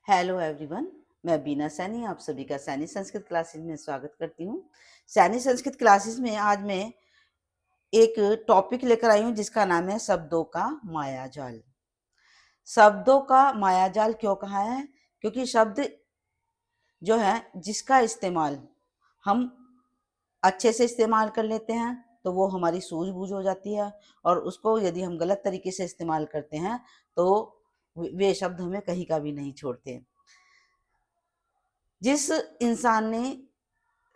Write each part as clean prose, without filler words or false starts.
Hello everyone, मैं बीना सैनी आप सभी का सैनी संस्कृत क्लासेस में स्वागत करती हूँ। सैनी संस्कृत क्लासेस में आज मैं एक टॉपिक लेकर आई हूँ जिसका नाम है शब्दों का मायाजाल। शब्दों का मायाजाल क्यों कहा है? क्योंकि शब्द जो है जिसका इस्तेमाल हम अच्छे से इस्तेमाल कर लेते हैं तो वो हमारी सूझबूझ हो जाती है, और उसको यदि हम गलत तरीके से इस्तेमाल करते हैं तो वे शब्द हमें कहीं का भी नहीं छोड़ते। जिस इंसान ने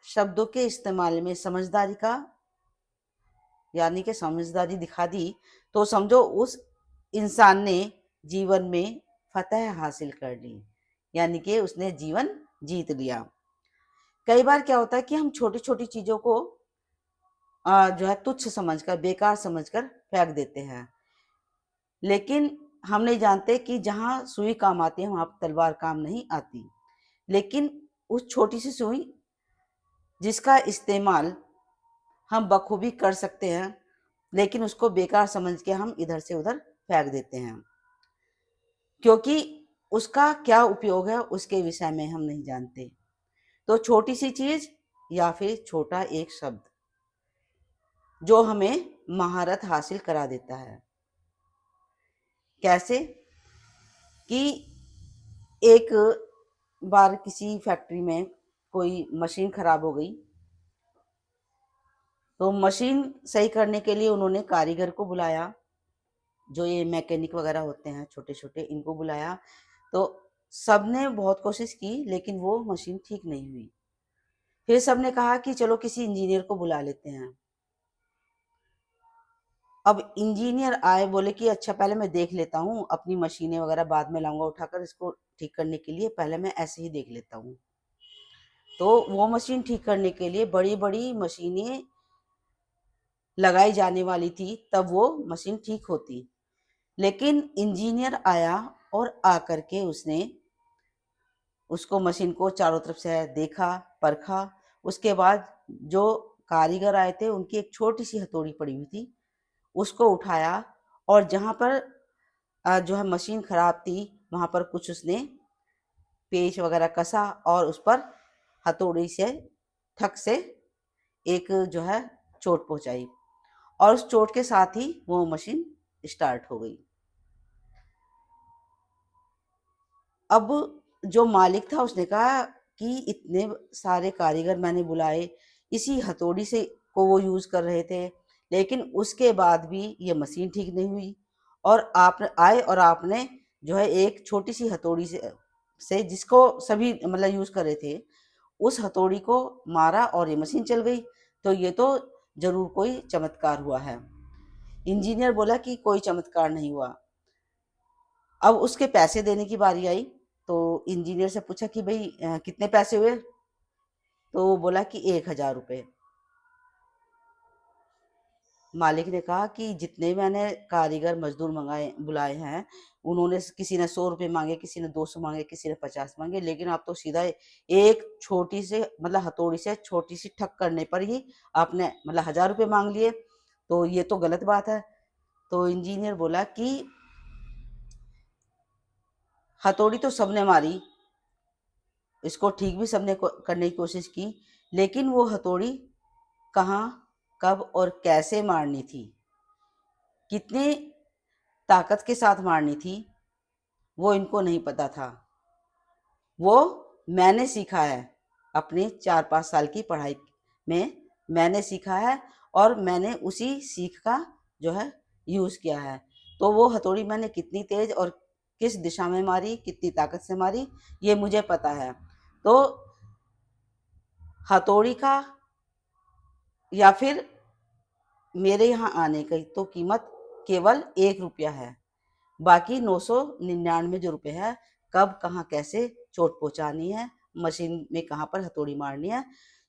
शब्दों के इस्तेमाल में समझदारी का यानी कि समझदारी दिखा दी, तो समझो उस इंसान ने जीवन में फतह हासिल कर ली, यानी कि उसने जीवन जीत लिया। कई बार क्या होता है कि हम छोटी छोटी चीजों को जो है तुच्छ समझकर, बेकार समझकर फेंक देते हैं, लेकिन हम नहीं जानते कि जहां सुई काम आती है वहां तलवार काम नहीं आती। लेकिन उस छोटी सी सुई जिसका इस्तेमाल हम बखूबी कर सकते हैं, लेकिन उसको बेकार समझ के हम इधर से उधर फेंक देते हैं, क्योंकि उसका क्या उपयोग है उसके विषय में हम नहीं जानते। तो छोटी सी चीज या फिर छोटा एक शब्द जो हमें महारत हासिल करा देता है। कैसे कि एक बार किसी फैक्ट्री में कोई मशीन खराब हो गई, तो मशीन सही करने के लिए उन्होंने कारीगर को बुलाया, जो ये मैकेनिक वगैरह होते हैं छोटे छोटे, इनको बुलाया। तो सबने बहुत कोशिश की लेकिन वो मशीन ठीक नहीं हुई। फिर सबने कहा कि चलो किसी इंजीनियर को बुला लेते हैं। अब इंजीनियर आए, बोले कि अच्छा पहले मैं देख लेता हूँ, अपनी मशीनें वगैरह बाद में लाऊंगा उठाकर, इसको ठीक करने के लिए पहले मैं ऐसे ही देख लेता हूँ। तो वो मशीन ठीक करने के लिए बड़ी बड़ी मशीनें लगाई जाने वाली थी, तब वो मशीन ठीक होती। लेकिन इंजीनियर आया और आकर के उसने उसको मशीन को चारों तरफ से देखा, परखा। उसके बाद जो कारीगर आए थे उनकी एक छोटी सी हथौड़ी पड़ी हुई थी, उसको उठाया और जहाँ पर जो है मशीन खराब थी वहाँ पर कुछ उसने पेच वगैरह कसा और उस पर हथौड़ी से ठक से एक जो है चोट पहुंचाई, और उस चोट के साथ ही वो मशीन स्टार्ट हो गई। अब जो मालिक था उसने कहा कि इतने सारे कारीगर मैंने बुलाए, इसी हथौड़ी से को वो यूज कर रहे थे, लेकिन उसके बाद भी ये मशीन ठीक नहीं हुई, और आप आए और आपने जो है एक छोटी सी हथौड़ी से जिसको सभी मतलब यूज कर रहे थे, उस हथौड़ी को मारा और ये मशीन चल गई। तो ये तो जरूर कोई चमत्कार हुआ है। इंजीनियर बोला कि कोई चमत्कार नहीं हुआ। अब उसके पैसे देने की बारी आई, तो इंजीनियर से पूछा कि भाई कितने पैसे हुए? तो वो बोला कि 1,000 रुपये। मालिक ने कहा कि जितने मैंने कारीगर मजदूर मंगाए बुलाए हैं, उन्होंने किसी ने 100 रुपये मांगे, किसी ने 200 मांगे, किसी ने 50 मांगे, लेकिन आप तो सीधा एक छोटी से मतलब हथौड़ी से छोटी सी ठक करने पर ही आपने मतलब 1,000 रुपये मांग लिए, तो ये तो गलत बात है। तो इंजीनियर बोला कि हथौड़ी तो सबने मारी, इसको ठीक भी सबने करने की कोशिश की, लेकिन वो हथौड़ी कहाँ, कब और कैसे मारनी थी, कितनी ताकत के साथ मारनी थी, वो इनको नहीं पता था। वो मैंने सीखा है अपने 4-5 साल की पढ़ाई में, मैंने सीखा है और मैंने उसी सीख का जो है यूज किया है। तो वो हथौड़ी मैंने कितनी तेज और किस दिशा में मारी, कितनी ताकत से मारी, ये मुझे पता है। तो हथौड़ी का या फिर मेरे यहाँ आने की तो कीमत केवल 1 रुपया है, बाकी 999 जो रुपये है, कब कहाँ कैसे चोट पहुंचानी है, मशीन में कहाँ पर हथौड़ी मारनी है,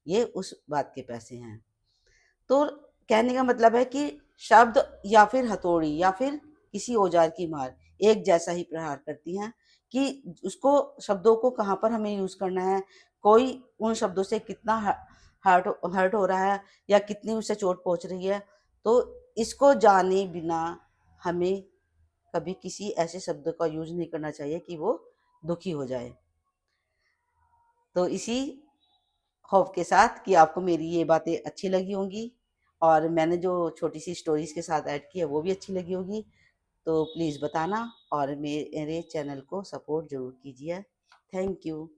ये उस बात के पैसे हैं। तो कहने का मतलब है कि शब्द या फिर हथौड़ी या फिर किसी औजार की मार एक जैसा ही प्रहार करती हैं, कि उसको शब्दों को कहाँ पर हमें यूज करना है, कोई उन शब्दों से कितना हर्ट हर्ट हो रहा है या कितनी उसे चोट पहुंच रही है। तो इसको जाने बिना हमें कभी किसी ऐसे शब्द का यूज नहीं करना चाहिए कि वो दुखी हो जाए। तो इसी होप के साथ कि आपको मेरी ये बातें अच्छी लगी होंगी और मैंने जो छोटी सी स्टोरीज के साथ ऐड की है वो भी अच्छी लगी होगी, तो प्लीज़ बताना और मेरे चैनल को सपोर्ट ज़रूर कीजिए। Thank you.